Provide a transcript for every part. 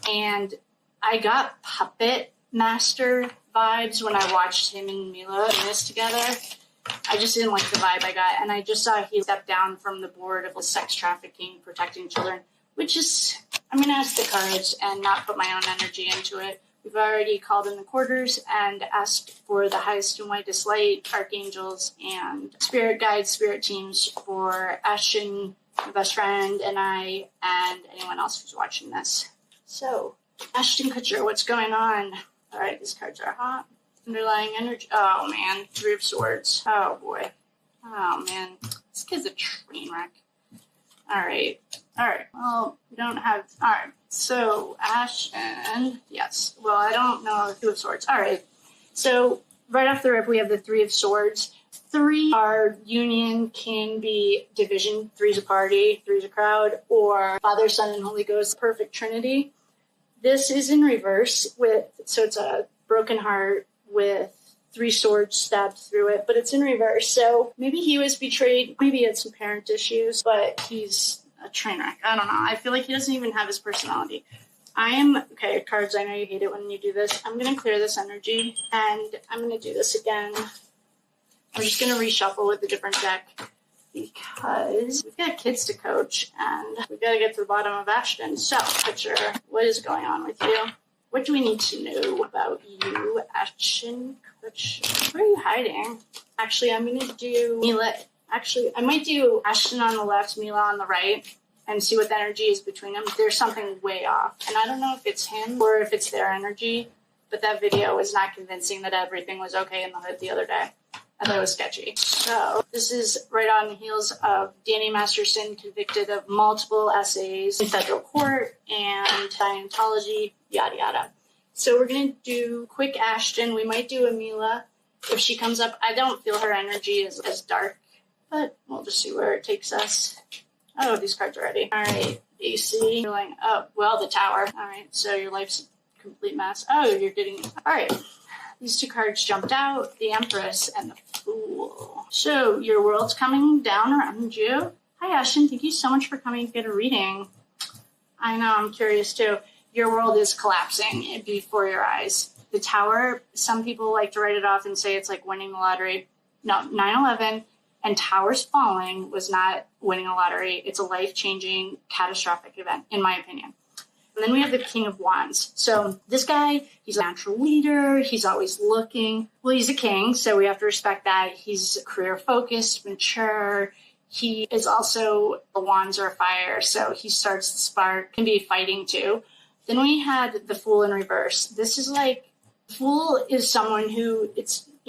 And I got puppet master vibes when I watched him and Mila in this together. I just didn't like the vibe I got. And I just saw he stepped down from the board of sex trafficking, protecting children, which is, I'm going to ask the courage and not put my own energy into it. We've already called in the quarters and asked for the highest and whitest light, archangels, and spirit guides, spirit teams for Ashton, my best friend, and I, and anyone else who's watching this. So, Ashton Kutcher, what's going on? All right, these cards are hot. Underlying energy. Oh, man. Three of Swords. Oh, boy. Oh, man. This kid's a train wreck. All right. Well, we don't have... All right. So, Ashton... Yes. Well, I don't know. Two of Swords. All right. So, right off the rip, we have the Three of Swords. Three are union, can be division. Three's a party, three's a crowd, or Father, Son, and Holy Ghost, perfect trinity. This is in reverse so it's a broken heart with three swords stabbed through it, but it's in reverse. So maybe he was betrayed, maybe he had some parent issues, but he's a train wreck. I don't know. I feel like he doesn't even have his personality. Okay, cards, I know you hate it when you do this. I'm going to clear this energy, and I'm going to do this again. I'm just going to reshuffle with a different deck because we've got kids to coach, and we've got to get to the bottom of Ashton. So, Picture, what is going on with you? What do we need to know about you, Ashton Kutcher? Where are you hiding? Actually, I'm going to do Mila. Actually, I might do Ashton on the left, Mila on the right, and see what the energy is between them. There's something way off. And I don't know if it's him or if it's their energy, but that video was not convincing that everything was okay in the hood the other day. I thought it was sketchy. So this is right on the heels of Danny Masterson convicted of multiple essays in federal court and Scientology, yada, yada. So we're going to do quick Ashton. We might do a Mila. If she comes up, I don't feel her energy is as dark, but we'll just see where it takes us. Oh, these cards are ready. All right, AC. You're like, oh, well, the Tower. All right, so your life's a complete mess. Oh, you're getting, all right. These two cards jumped out, the Empress and the Fool. So your world's coming down around you. Hi, Ashton. Thank you so much for coming to get a reading. I know, I'm curious too. Your world is collapsing before your eyes. The Tower, some people like to write it off and say it's like winning the lottery. No, 9/11 and towers falling was not winning a lottery. It's a life-changing, catastrophic event, in my opinion. And then we have the King of Wands. So this guy, he's a natural leader. He's always looking. Well, he's a king, so we have to respect that. He's career-focused, mature. He is also, the wands are fire, so he starts the spark, can be fighting too. Then we had the Fool in reverse. This is like, Fool is someone who,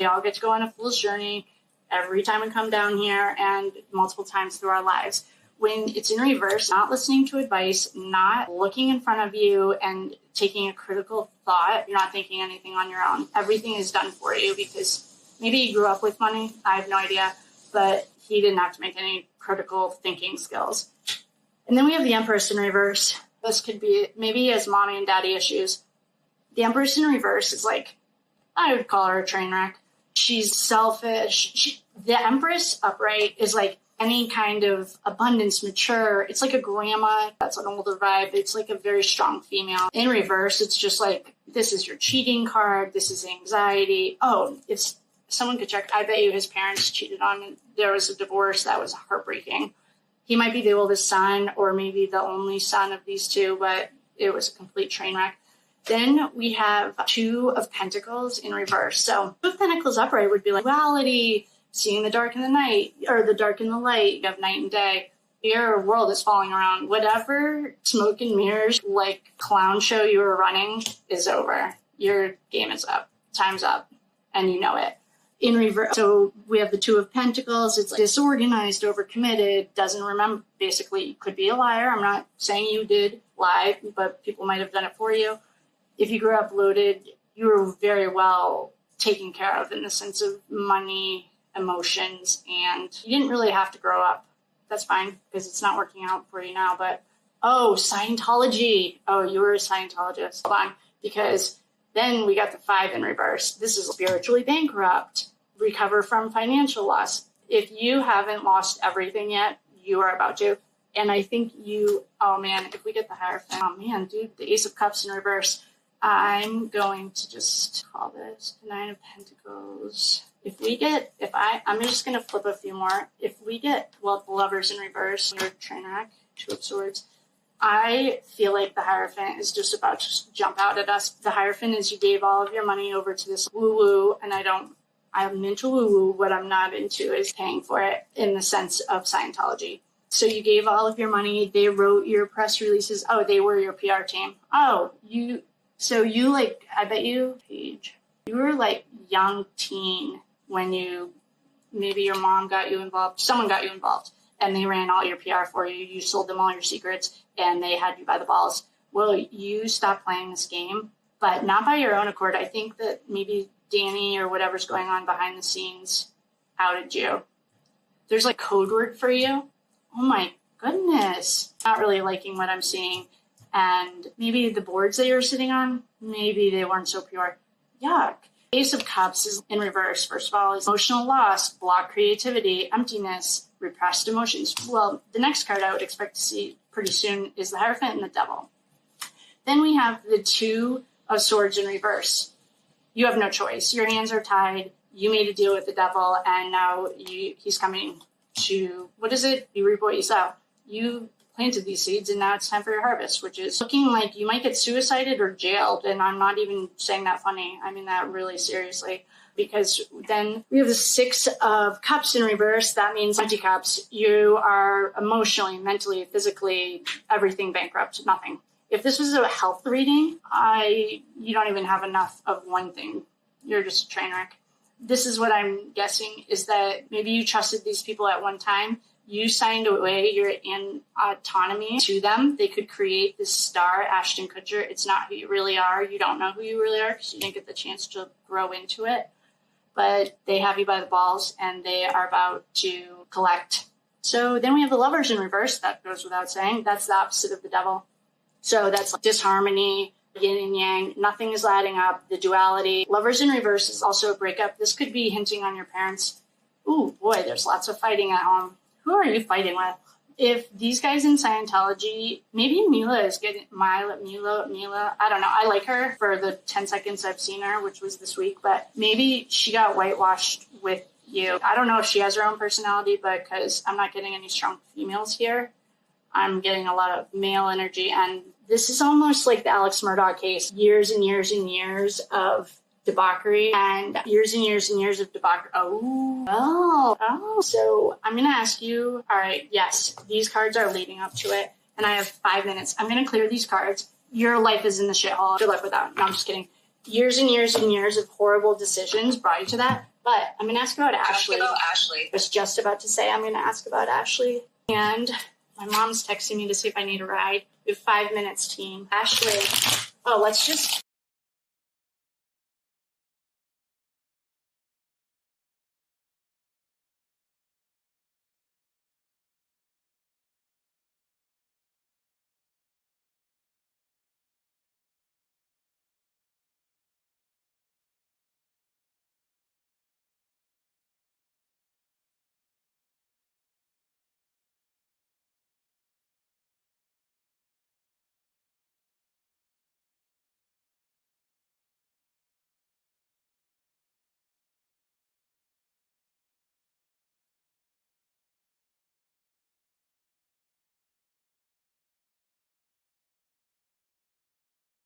I'll get to go on a fool's journey every time we come down here and multiple times through our lives. When it's in reverse, not listening to advice, not looking in front of you and taking a critical thought, you're not thinking anything on your own. Everything is done for you because maybe you grew up with money. I have no idea, but he didn't have to make any critical thinking skills. And then we have the Empress in reverse. This could be, maybe he has mommy and daddy issues. The Empress in reverse is like, I would call her a train wreck. She's selfish. The Empress upright is like, any kind of abundance, mature. It's like a grandma. That's an older vibe. It's like a very strong female. In reverse, it's just like, this is your cheating card. This is anxiety. Oh, if someone could check, I bet you his parents cheated on him. There was a divorce. That was heartbreaking. He might be the oldest son or maybe the only son of these two, but it was a complete train wreck. Then we have Two of Pentacles in reverse. So Two of Pentacles upright would be like duality, seeing the dark in the night, or the dark in the light. You have night and day. Your world is falling around. Whatever smoke and mirrors, like clown show you were running, is over. Your game is up. Time's up. And you know it. In reverse, so we have the Two of Pentacles. It's like disorganized, overcommitted, doesn't remember. Basically, could be a liar. I'm not saying you did lie, but people might have done it for you. If you grew up loaded, you were very well taken care of in the sense of money, emotions, and you didn't really have to grow up. That's fine because it's not working out for you now. But Scientology. Oh, you were a Scientologist. Fine, because then we got the Five in reverse. This is spiritually bankrupt, recover from financial loss. If you haven't lost everything yet, you are about to. And I think oh man, if we get the Hierophant, oh man, dude, the Ace of Cups in reverse. I'm going to just call this the Nine of Pentacles. I'm just going to flip a few more. If we get, the Lovers in reverse, your train wreck, Two of Swords, I feel like the Hierophant is just about to jump out at us. The Hierophant is you gave all of your money over to this woo-woo, and I'm into woo-woo. What I'm not into is paying for it in the sense of Scientology. So you gave all of your money. They wrote your press releases. Oh, they were your PR team. Oh, I bet you, Paige, you were like young teen when maybe your mom got you involved, someone got you involved, and they ran all your PR for you. You sold them all your secrets, and they had you by the balls. Well, you stopped playing this game, but not by your own accord. I think that maybe Danny or whatever's going on behind the scenes outed you. There's like code word for you. Oh my goodness. Not really liking what I'm seeing. And maybe the boards that you're sitting on, maybe they weren't so pure. Yuck. Ace of Cups is in reverse. First of all, is emotional loss, blocked creativity, emptiness, repressed emotions. Well, the next card I would expect to see pretty soon is the Hierophant and the Devil. Then we have the Two of Swords in reverse. You have no choice. Your hands are tied. You made a deal with the devil, and now he's coming to, what is it? You reap what you sow. You planted these seeds, and now it's time for your harvest, which is looking like you might get suicided or jailed. And I'm not even saying that funny. I mean that really seriously, because then we have the Six of Cups in reverse. That means empty cups. You are emotionally, mentally, physically, everything bankrupt, nothing. If this was a health reading, you don't even have enough of one thing. You're just a train wreck. This is what I'm guessing, is that maybe you trusted these people at one time. You signed away your autonomy to them. They could create this star, Ashton Kutcher. It's not who you really are. You don't know who you really are because you didn't get the chance to grow into it. But they have you by the balls, and they are about to collect. So then we have the Lovers in reverse. That goes without saying. That's the opposite of the Devil. So that's like disharmony, yin and yang. Nothing is adding up. The duality. Lovers in reverse is also a breakup. This could be hinting on your parents. Ooh, boy, there's lots of fighting at home. Who are you fighting with? If these guys in Scientology, maybe Mila is getting, Mila, I don't know. I like her for the 10 seconds I've seen her, which was this week, but maybe she got whitewashed with you. I don't know if she has her own personality, but because I'm not getting any strong females here, I'm getting a lot of male energy. And this is almost like the Alex Murdaugh case. Years and years and years of debauchery and years of debauchery. Oh. So I'm going to ask you, all right, yes, these cards are leading up to it. And I have 5 minutes. I'm going to clear these cards. Your life is in the shithole. Good luck with that. No, I'm just kidding. Years and years and years of horrible decisions brought you to that. But I'm going to ask about Ashley. I was just about to say I'm going to ask about Ashley. And my mom's texting me to see if I need a ride. We have 5 minutes, team. Ashley. Oh, let's just...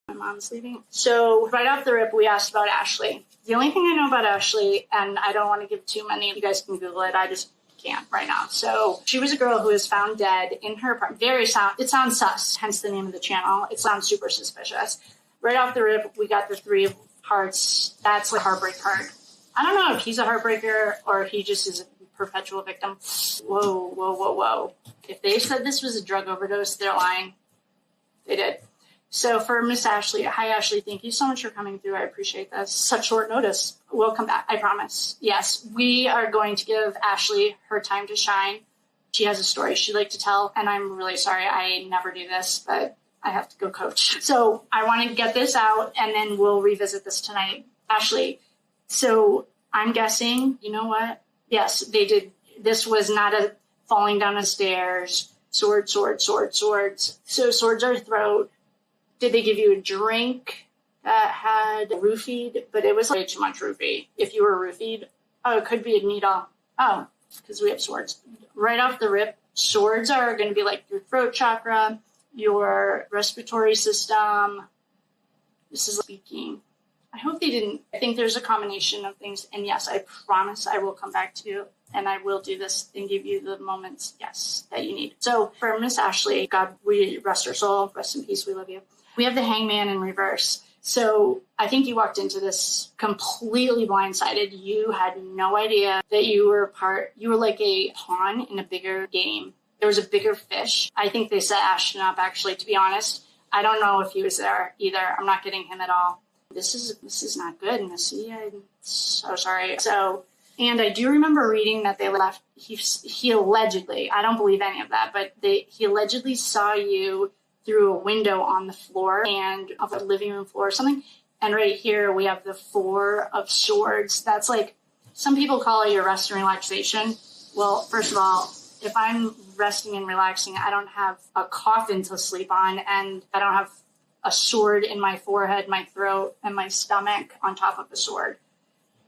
My mom's leaving. So right off the rip, we asked about Ashley. The only thing I know about Ashley, and I don't want to give too many, you guys can Google it, I just can't right now. So she was a girl who was found dead in her apartment. It sounds sus, hence the name of the channel. It sounds super suspicious. Right off the rip, we got the Three of Hearts. That's like a heartbreak card. I don't know if he's a heartbreaker or if he just is a perpetual victim. Whoa. If they said this was a drug overdose, they're lying. They did. So for Miss Ashley, hi Ashley, thank you so much for coming through. I appreciate this. Such short notice. We'll come back, I promise. Yes, we are going to give Ashley her time to shine. She has a story she'd like to tell, and I'm really sorry I never do this, but I have to go coach. So I want to get this out, and then we'll revisit this tonight. Ashley, so I'm guessing, you know what? Yes, they did. This was not a falling down the stairs. Swords. So swords are throat. Did they give you a drink that had roofied? But it was way too much roofie. If you were roofied, oh, it could be a needle. Oh, because we have swords. Right off the rip, swords are going to be like your throat chakra, your respiratory system. This is speaking. I hope they didn't. I think there's a combination of things. And yes, I promise I will come back to you and I will do this and give you the moments, yes, that you need. So for Miss Ashley, God, we rest her soul. Rest in peace. We love you. We have the Hangman in reverse. So I think you walked into this completely blindsided. You had no idea that you were like a pawn in a bigger game. There was a bigger fish. I think they set Ashton up, actually, to be honest. I don't know if he was there either. I'm not getting him at all. This is not good, Missy. I'm so sorry. So, and I do remember reading that they left. He allegedly, I don't believe any of that, but he allegedly saw you through a window on the floor and of a living room floor or something. And right here we have the Four of Swords. That's like, some people call it your rest and relaxation. Well, first of all, if I'm resting and relaxing, I don't have a coffin to sleep on, and I don't have a sword in my forehead, my throat, and my stomach on top of the sword.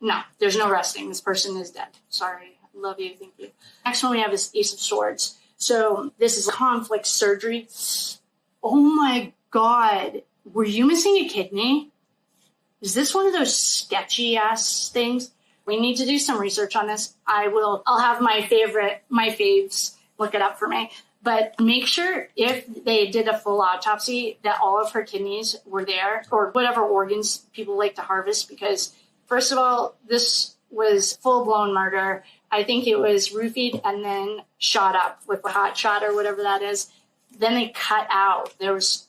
No, there's no resting. This person is dead. Sorry. Love you. Thank you. Next one we have is Ace of Swords. So this is conflict surgery. Oh my God. Were you missing a kidney? Is this one of those sketchy ass things? We need to do some research on this. I'll have my faves look it up for me. But make sure if they did a full autopsy that all of her kidneys were there, or whatever organs people like to harvest, because first of all, this was full-blown murder. I think it was roofied and then shot up with a hot shot or whatever that is. Then they cut out. There was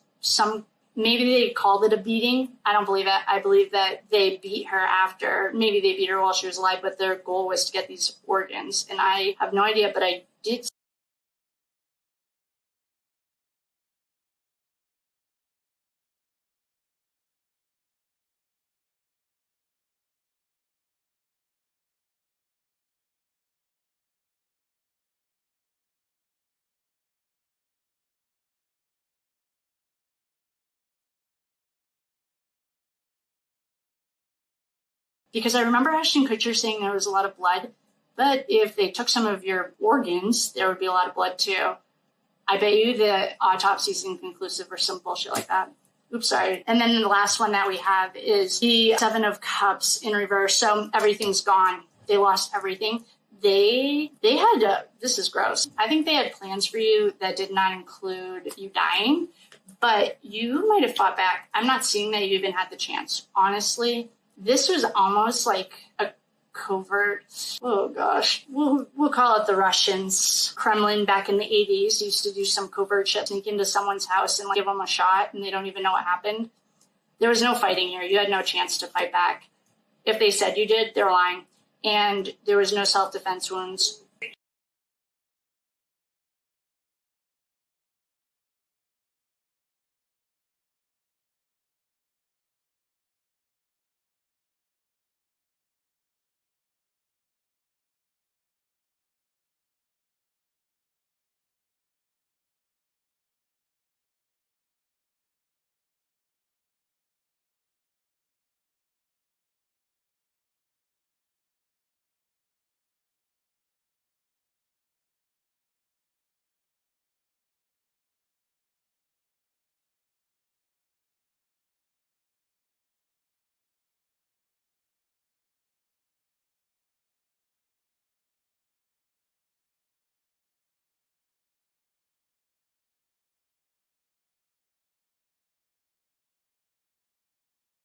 maybe they called it a beating. I don't believe it. I believe that they beat her after. Maybe they beat her while she was alive, but their goal was to get these organs. And I have no idea, but I did. Because I remember Ashton Kutcher saying there was a lot of blood, but if they took some of your organs, there would be a lot of blood too. I bet you the autopsy is inconclusive or some bullshit like that. Oops, sorry. And then the last one that we have is the Seven of Cups in reverse. So everything's gone. They lost everything. They had this is gross. I think they had plans for you that did not include you dying, but you might have fought back. I'm not seeing that you even had the chance. Honestly, this was almost like a covert. Oh gosh, we'll call it the Russians. Kremlin back in the 80s used to do some covert shit, sneak into someone's house and give them a shot, and they don't even know what happened. There was no fighting here. You had no chance to fight back. If they said you did, they're lying. And there was no self-defense wounds.